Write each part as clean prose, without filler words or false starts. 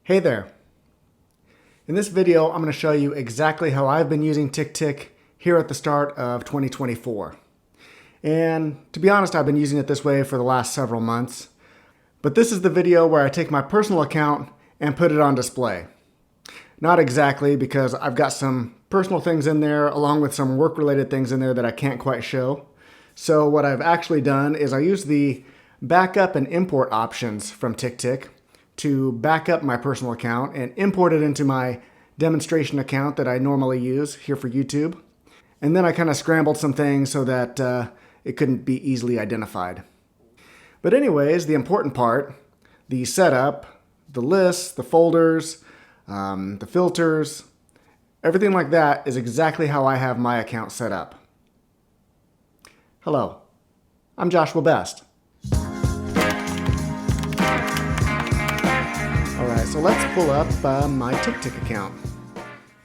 Hey there. In this video, I'm going to show you exactly how I've been using TickTick here at the start of 2024. And to be honest, I've been using it this way for the last several months. But this is the video where I take my personal account and put it on display. Not exactly, because I've got some personal things in there along with some work-related things in there that I can't quite show. So what I've actually done is I use the backup and import options from TickTick to back up my personal account and import it into my demonstration account that I normally use here for YouTube. And then I kind of scrambled some things so that it couldn't be easily identified. But anyways, the important part, the setup, the lists, the folders, the filters, everything like that is exactly how I have my account set up. Hello, I'm Joshua Best. So let's pull up my TickTick account.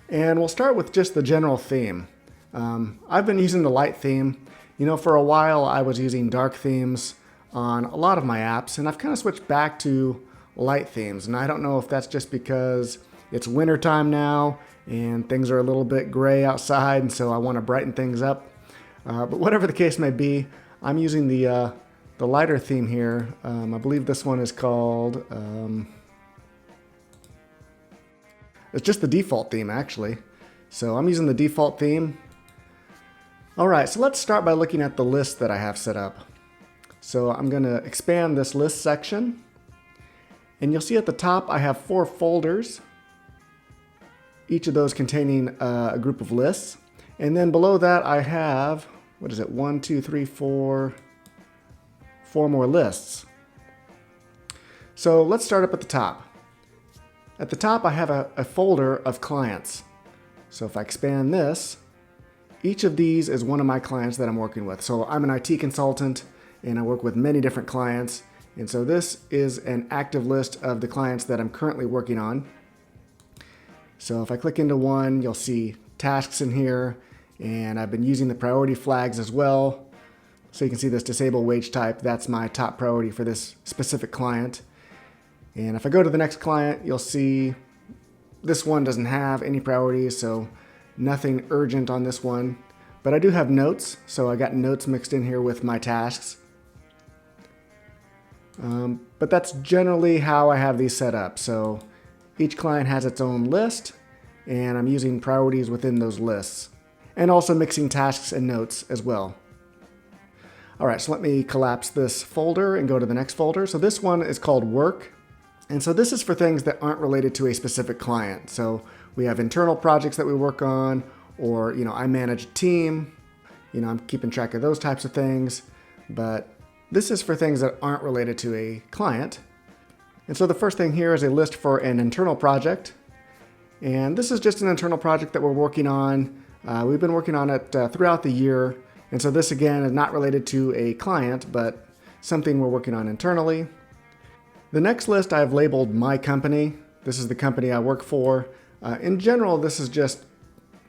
And we'll start with just the general theme. I've been using the light theme. You know, for a while I was using dark themes on a lot of my apps, and I've kind of switched back to light themes. And I don't know if that's just because it's winter time now and things are a little bit gray outside, and so I want to brighten things up. But whatever the case may be, I'm using the lighter theme here. I believe this one is called... It's just the default theme, actually. So I'm using the default theme. All right, so let's start by looking at the list that I have set up. So I'm going to expand this list section. And you'll see at the top I have 4 folders, each of those containing a group of lists. And then below that I have, 1, 2, 3, 4 more lists. So let's start up at the top. At the top, I have a folder of clients. So if I expand this, each of these is one of my clients that I'm working with. So I'm an IT consultant and I work with many different clients. And so this is an active list of the clients that I'm currently working on. So if I click into one, you'll see tasks in here, and I've been using the priority flags as well. So you can see this disable wage type, that's my top priority for this specific client. And if I go to the next client, you'll see this one doesn't have any priorities, so nothing urgent on this one. But I do have notes, so I got notes mixed in here with my tasks. But that's generally how I have these set up. So each client has its own list, and I'm using priorities within those lists. And also mixing tasks and notes as well. All right, so let me collapse this folder and go to the next folder. So this one is called Work. And so this is for things that aren't related to a specific client. So we have internal projects that we work on, or, I manage a team. I'm keeping track of those types of things. But this is for things that aren't related to a client. And so the first thing here is a list for an internal project. And this is just an internal project that we're working on. We've been working on it throughout the year. And so this, again, is not related to a client, but something we're working on internally. The next list I've labeled My Company. This is the company I work for. In general, this is just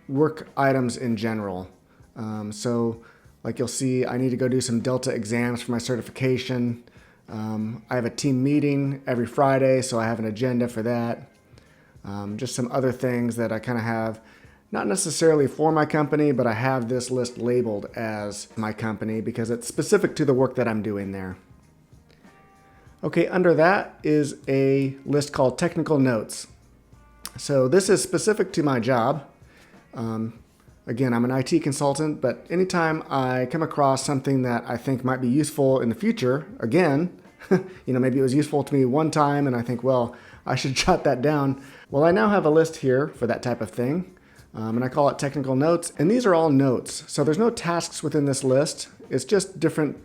work items in general. So like you'll see, I need to go do some Delta exams for my certification. I have a team meeting every Friday, so I have an agenda for that. Just some other things that I kind of have, not necessarily for my company, but I have this list labeled as My Company because it's specific to the work that I'm doing there. Okay, under that is a list called Technical Notes. So this is specific to my job. Again, I'm an IT consultant, but anytime I come across something that I think might be useful in the future, again, maybe it was useful to me one time and I think, well, I should jot that down. Well, I now have a list here for that type of thing, and I call it Technical Notes, and these are all notes. So there's no tasks within this list. It's just different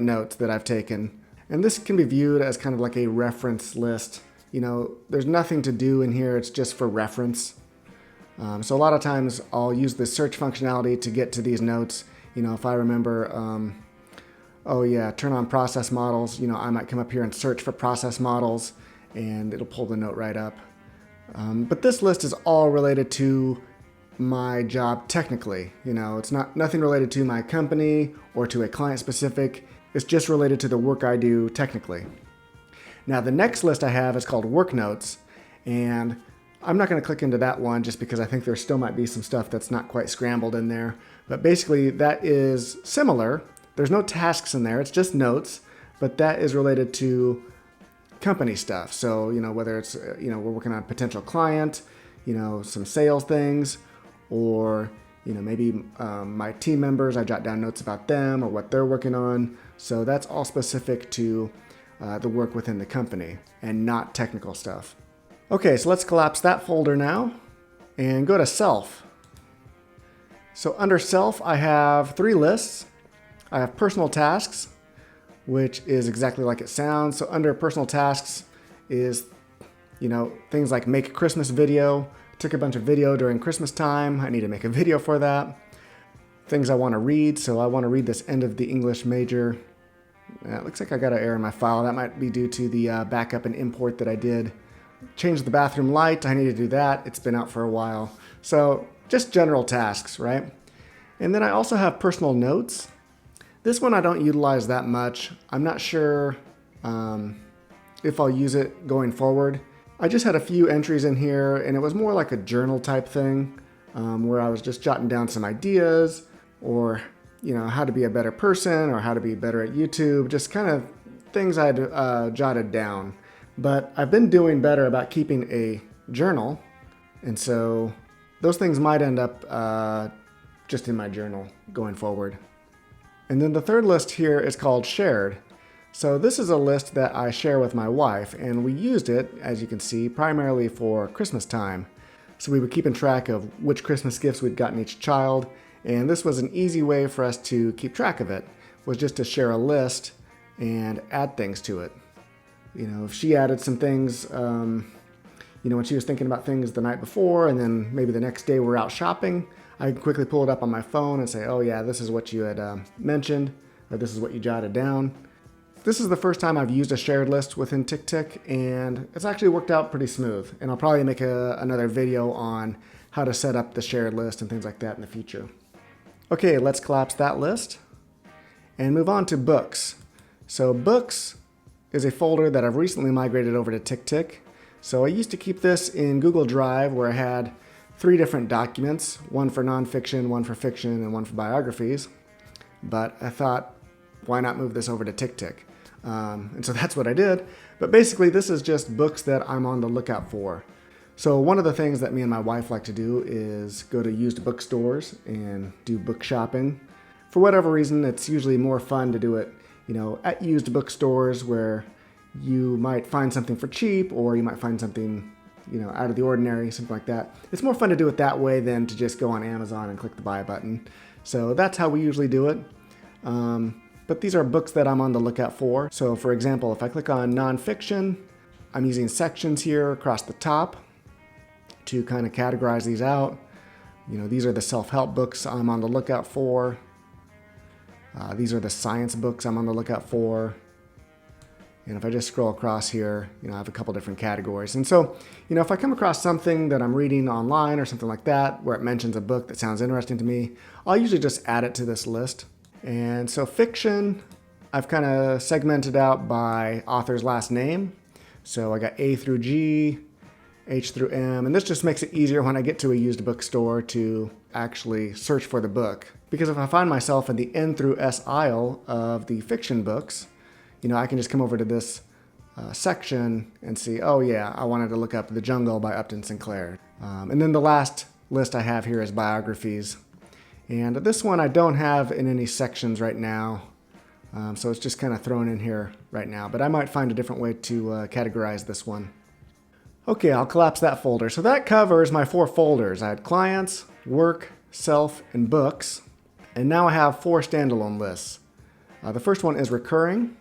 notes that I've taken. And this can be viewed as kind of like a reference list. There's nothing to do in here, it's just for reference. So a lot of times I'll use the search functionality to get to these notes. If I remember, turn on process models, I might come up here and search for process models and it'll pull the note right up. But this list is all related to my job technically. It's nothing related to my company or to a client specific. It's just related to the work I do technically. Now the next list I have is called Work Notes, And I'm not going to click into that one just because I think there still might be some stuff that's not quite scrambled in there. But basically that is similar. There's no tasks in there, it's just notes, but that is related to company stuff. So, whether it's, we're working on a potential client, some sales things, or, maybe my team members, I jot down notes about them or what they're working on. So that's all specific to the work within the company and not technical stuff. Okay, so let's collapse that folder now and go to Self. So under Self, I have 3 lists. I have personal tasks, which is exactly like it sounds. So under personal tasks is, things like make a Christmas video. Took a bunch of video during Christmas time. I need to make a video for that. Things I want to read. So I want to read this end of the English major. It looks like I got an error in my file. That might be due to the backup and import that I did. Change the bathroom light. I need to do that. It's been out for a while. So just general tasks, right? And then I also have personal notes. This one I don't utilize that much. I'm not sure if I'll use it going forward. I just had a few entries in here, and it was more like a journal type thing where I was just jotting down some ideas or, how to be a better person or how to be better at YouTube, just kind of things I'd jotted down. But I've been doing better about keeping a journal, and so those things might end up just in my journal going forward. And then the third list here is called Shared. So this is a list that I share with my wife, and we used it, as you can see, primarily for Christmas time. So we were keeping track of which Christmas gifts we'd gotten each child, and this was an easy way for us to keep track of it, was just to share a list and add things to it. If she added some things, when she was thinking about things the night before, and then maybe the next day we're out shopping, I could quickly pull it up on my phone and say, oh yeah, this is what you had mentioned, or this is what you jotted down. This is the first time I've used a shared list within TickTick, and it's actually worked out pretty smooth. And I'll probably make another video on how to set up the shared list and things like that in the future. Okay, let's collapse that list and move on to Books. So Books is a folder that I've recently migrated over to TickTick. So I used to keep this in Google Drive where I had 3 different documents, one for nonfiction, one for fiction, and one for biographies. But I thought, why not move this over to TickTick? And so that's what I did. But basically this is just books that I'm on the lookout for. So one of the things that me and my wife like to do is go to used bookstores and do book shopping. For whatever reason, it's usually more fun to do it at used bookstores where you might find something for cheap, or you might find something, out of the ordinary, something like that. It's more fun to do it that way than to just go on Amazon and click the buy button. So that's how we usually do it. But these are books that I'm on the lookout for. So for example, if I click on nonfiction, I'm using sections here across the top to kind of categorize these out. These are the self-help books I'm on the lookout for. These are the science books I'm on the lookout for. And if I just scroll across here, I have a couple different categories. And so, if I come across something that I'm reading online or something like that, where it mentions a book that sounds interesting to me, I'll usually just add it to this list. And so fiction, I've kind of segmented out by author's last name. So I got A through G, H through M, and this just makes it easier when I get to a used bookstore to actually search for the book. Because if I find myself in the N through S aisle of the fiction books, I can just come over to this section and see, oh yeah, I wanted to look up The Jungle by Upton Sinclair. And then the last list I have here is biographies. And this one I don't have in any sections right now, so it's just kind of thrown in here right now. But I might find a different way to categorize this one. Okay, I'll collapse that folder. So that covers my 4 folders. I had clients, work, self, and books. And now I have 4 standalone lists. The first one is recurring.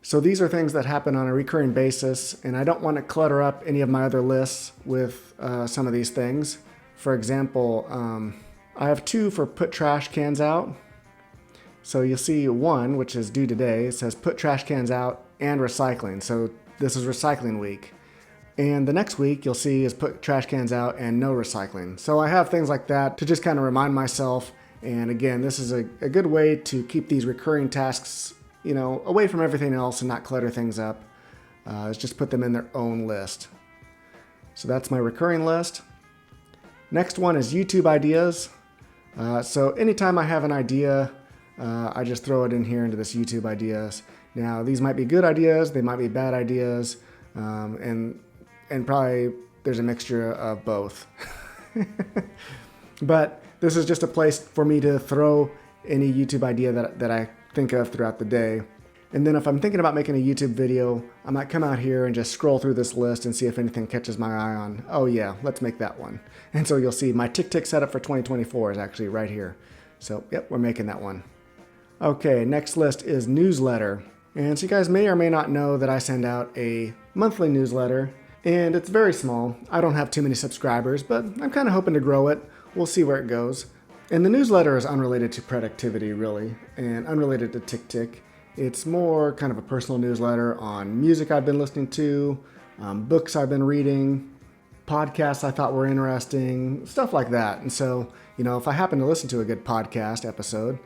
So these are things that happen on a recurring basis, and I don't want to clutter up any of my other lists with some of these things. For example, I have 2 for put trash cans out. So you'll see one, which is due today. It says put trash cans out and recycling. So this is recycling week. And the next week you'll see is put trash cans out and no recycling. So I have things like that to just kind of remind myself. And again, this is a good way to keep these recurring tasks away from everything else and not clutter things up, is just put them in their own list. So So that's my recurring list. Next one is YouTube ideas. So anytime I have an idea, I just throw it in here into this YouTube ideas. Now these might be good ideas, they might be bad ideas, and probably there's a mixture of both. But this is just a place for me to throw any YouTube idea that I think of throughout the day. And then if I'm thinking about making a YouTube video, I might come out here and just scroll through this list and see if anything catches my eye on, oh yeah, let's make that one. And so you'll see my TickTick setup for 2024 is actually right here. So yep, we're making that one. Okay, next list is newsletter. And so you guys may or may not know that I send out a monthly newsletter, and it's very small. I don't have too many subscribers, but I'm kind of hoping to grow it. We'll see where it goes. And the newsletter is unrelated to productivity, really, and unrelated to TickTick. It's more kind of a personal newsletter on music I've been listening to, books I've been reading, podcasts I thought were interesting, stuff like that. And so, if I happen to listen to a good podcast episode,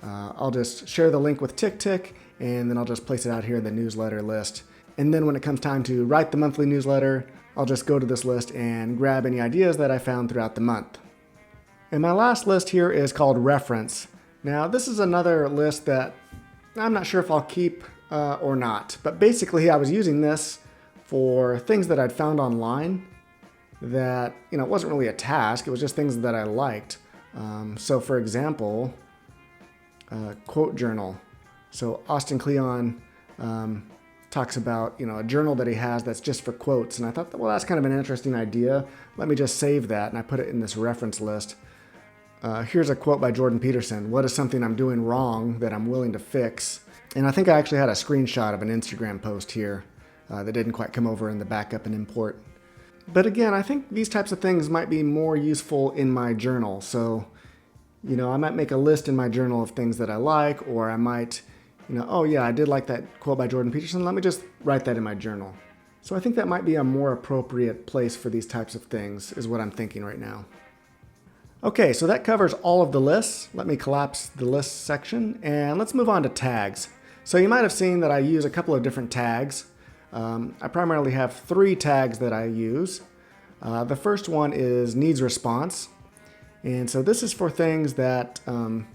I'll just share the link with TickTick, and then I'll just place it out here in the newsletter list. And then when it comes time to write the monthly newsletter, I'll just go to this list and grab any ideas that I found throughout the month. And my last list here is called reference. Now, this is another list that I'm not sure if I'll keep or not, but basically I was using this for things that I'd found online that, it wasn't really a task, it was just things that I liked. So for example, quote journal. So Austin Kleon talks about, a journal that he has that's just for quotes, and I thought, well, that's kind of an interesting idea. Let me just save that, and I put it in this reference list. Here's a quote by Jordan Peterson. What is something I'm doing wrong that I'm willing to fix? And I think I actually had a screenshot of an Instagram post here that didn't quite come over in the backup and import. But again, I think these types of things might be more useful in my journal. So, I might make a list in my journal of things that I like, or I might, oh yeah, I did like that quote by Jordan Peterson. Let me just write that in my journal. So I think that might be a more appropriate place for these types of things, is what I'm thinking right now. Okay, so that covers all of the lists. Let me collapse the list section, and let's move on to tags. So you might have seen that I use a couple of different tags. I primarily have 3 tags that I use. The first one is needs response. And so this is for things that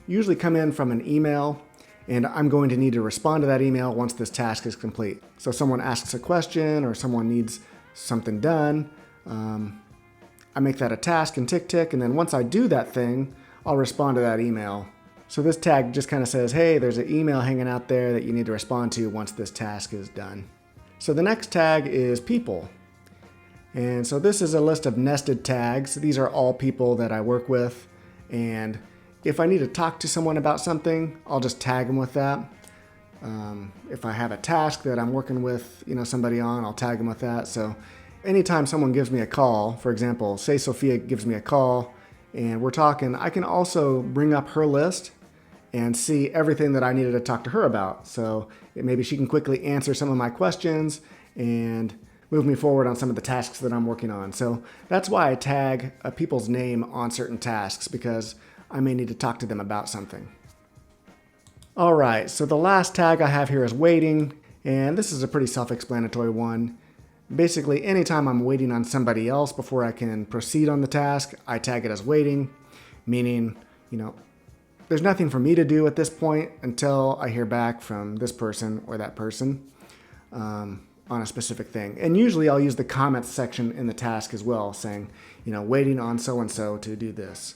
usually come in from an email, and I'm going to need to respond to that email once this task is complete. So someone asks a question or someone needs something done. I make that a task in TickTick, and then once I do that thing, I'll respond to that email. So this tag just kind of says, hey, there's an email hanging out there that you need to respond to once this task is done. So the next tag is people. And so this is a list of nested tags. These are all people that I work with, and if I need to talk to someone about something, I'll just tag them with that. If I have a task that I'm working with, somebody on, I'll tag them with that. So anytime someone gives me a call, for example, say Sophia gives me a call and we're talking, I can also bring up her list and see everything that I needed to talk to her about. So maybe she can quickly answer some of my questions and move me forward on some of the tasks that I'm working on. So that's why I tag people's name on certain tasks, because I may need to talk to them about something. All right, so the last tag I have here is waiting, and this is a pretty self-explanatory one. Basically, anytime I'm waiting on somebody else before I can proceed on the task, I tag it as waiting, meaning, there's nothing for me to do at this point until I hear back from this person or that person on a specific thing. And usually I'll use the comments section in the task as well, saying, waiting on so-and-so to do this.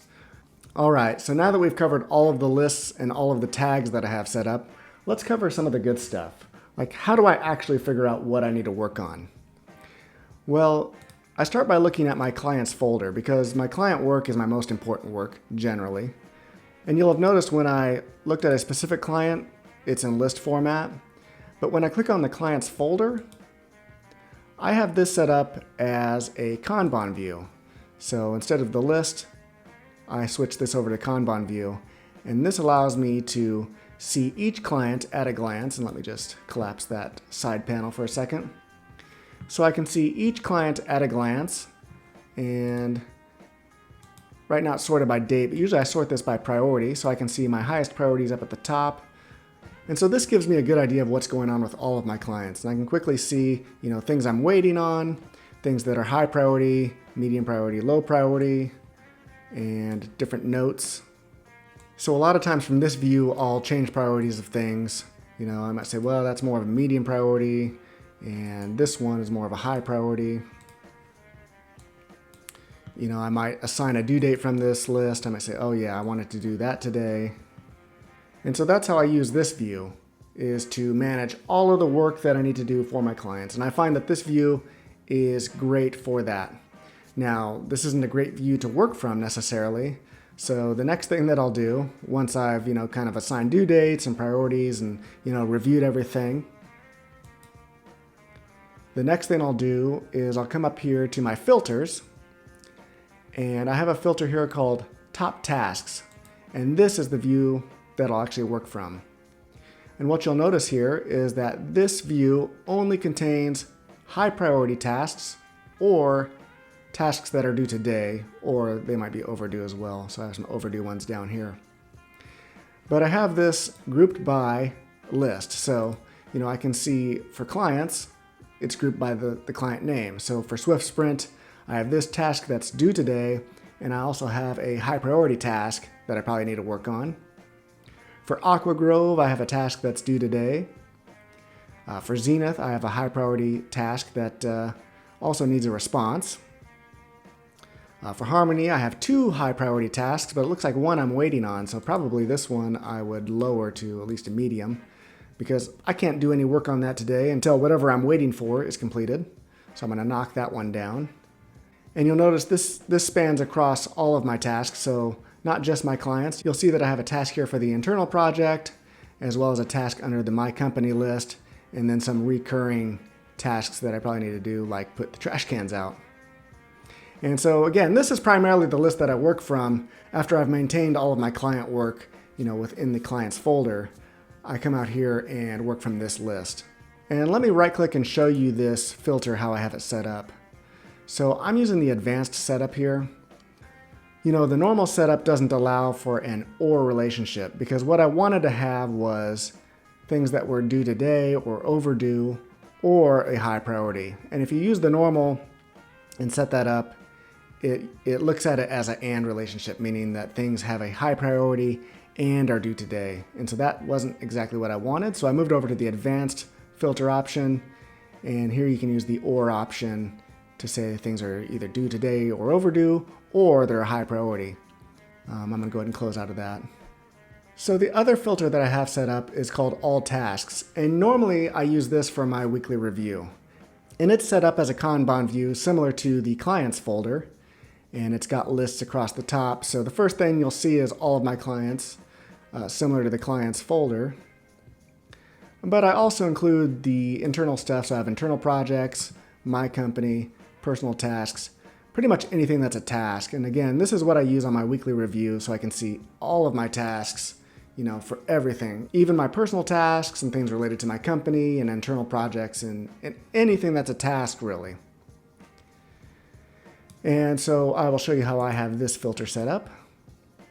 All right, so now that we've covered all of the lists and all of the tags that I have set up, let's cover some of the good stuff. Like, how do I actually figure out what I need to work on? Well, I start by looking at my client's folder, because my client work is my most important work, generally. And you'll have noticed when I looked at a specific client, it's in list format. But when I click on the client's folder, I have this set up as a Kanban view. So instead of the list, I switch this over to Kanban view. And this allows me to see each client at a glance. And let me just collapse that side panel for a second. So I can see each client at a glance, and right now it's sorted by date, but usually I sort this by priority, so I can see my highest priorities up at the top. And so this gives me a good idea of what's going on with all of my clients. And I can quickly see, things I'm waiting on, things that are high priority, medium priority, low priority, and different notes. So a lot of times from this view, I'll change priorities of things. You know, I might say, well, that's more of a medium priority, and this one is more of a high priority. You know, I might assign a due date from this list. I might say, oh yeah, I wanted to do that today. And so that's how I use this view, is to manage all of the work that I need to do for my clients. And I find that this view is great for that. Now, this isn't a great view to work from necessarily. So the next thing that I'll do, once I've, you know, kind of assigned due dates and priorities and, you know, reviewed everything, the next thing I'll do is I'll come up here to my filters, and I have a filter here called Top Tasks. And this is the view that I'll actually work from. And what you'll notice here is that this view only contains high priority tasks or tasks that are due today, or they might be overdue as well. So I have some overdue ones down here. But I have this grouped by list. So, you know, I can see for clients, it's grouped by the client name. So for Swift Sprint, I have this task that's due today, and I also have a high priority task that I probably need to work on. For Aqua Grove, I have a task that's due today. For Zenith, I have a high priority task that also needs a response. For Harmony, I have 2 high priority tasks, but it looks like one I'm waiting on, so probably this one I would lower to at least a medium, because I can't do any work on that today until whatever I'm waiting for is completed. So I'm going to knock that one down. And you'll notice this spans across all of my tasks, so not just my clients. You'll see that I have a task here for the internal project, as well as a task under the My Company list, and then some recurring tasks that I probably need to do, like put the trash cans out. And so again, this is primarily the list that I work from after I've maintained all of my client work, you know, within the clients folder. I come out here and work from this list. And let me right click and show you this filter, how I have it set up. So I'm using the advanced setup here. You know, the normal setup doesn't allow for an or relationship, because what I wanted to have was things that were due today or overdue or a high priority. And if you use the normal and set that up, it looks at it as an and relationship, meaning that things have a high priority and are due today. And so that wasn't exactly what I wanted. So I moved over to the advanced filter option, and here you can use the or option to say things are either due today or overdue, or they're a high priority. I'm going to go ahead and close out of that. So the other filter that I have set up is called All Tasks, and normally I use this for my weekly review. And it's set up as a Kanban view similar to the clients folder, and it's got lists across the top. So the first thing you'll see is all of my clients, similar to the clients folder. But I also include the internal stuff, so I have internal projects, My Company, personal tasks, pretty much anything that's a task. And again, this is what I use on my weekly review, so I can see all of my tasks, you know, for everything, even my personal tasks and things related to my company and internal projects and anything that's a task really. And so I will show you how I have this filter set up.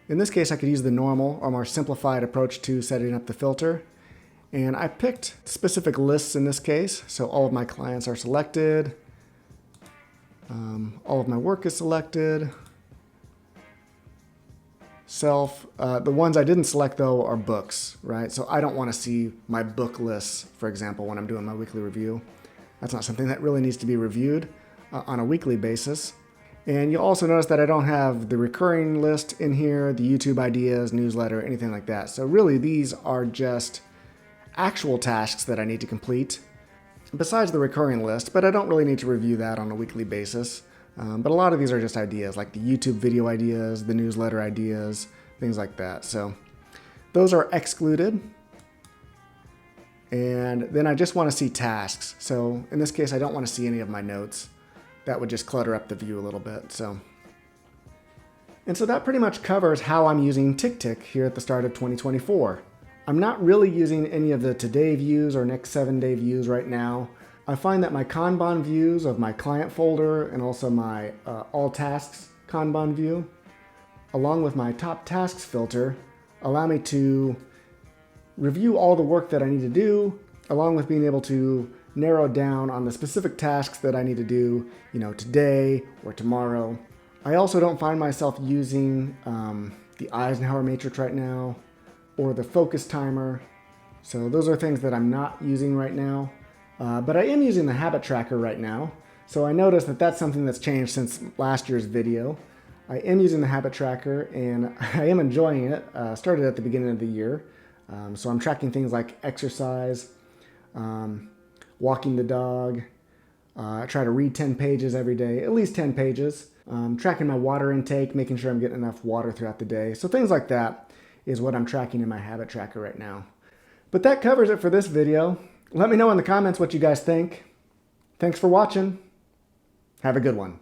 In this case, I could use the normal or more simplified approach to setting up the filter. And I picked specific lists in this case. So all of my clients are selected. All of my work is selected. The ones I didn't select though are books, right? So I don't want to see my book lists, for example, when I'm doing my weekly review. That's not something that really needs to be reviewed on a weekly basis. And you'll also notice that I don't have the recurring list in here, the YouTube ideas, newsletter, anything like that. So really these are just actual tasks that I need to complete besides the recurring list, but I don't really need to review that on a weekly basis. But a lot of these are just ideas, like the YouTube video ideas, the newsletter ideas, things like that. So those are excluded. And then I just want to see tasks. So in this case, I don't want to see any of my notes. That would just clutter up the view a little bit. And so that pretty much covers how I'm using TickTick here at the start of 2024. I'm not really using any of the today views or next 7-day views right now. I find that my Kanban views of my client folder and also my all tasks Kanban view, along with my top tasks filter, allow me to review all the work that I need to do, along with being able to narrow down on the specific tasks that I need to do, today or tomorrow. I also don't find myself using the Eisenhower matrix right now or the focus timer. So those are things that I'm not using right now. But I am using the habit tracker right now. So I noticed that that's something that's changed since last year's video. I am using the habit tracker and I am enjoying it. Started at the beginning of the year. So I'm tracking things like exercise, walking the dog. I try to read 10 pages every day, at least 10 pages. Tracking my water intake, making sure I'm getting enough water throughout the day. So things like that is what I'm tracking in my habit tracker right now. But that covers it for this video. Let me know in the comments what you guys think. Thanks for watching. Have a good one.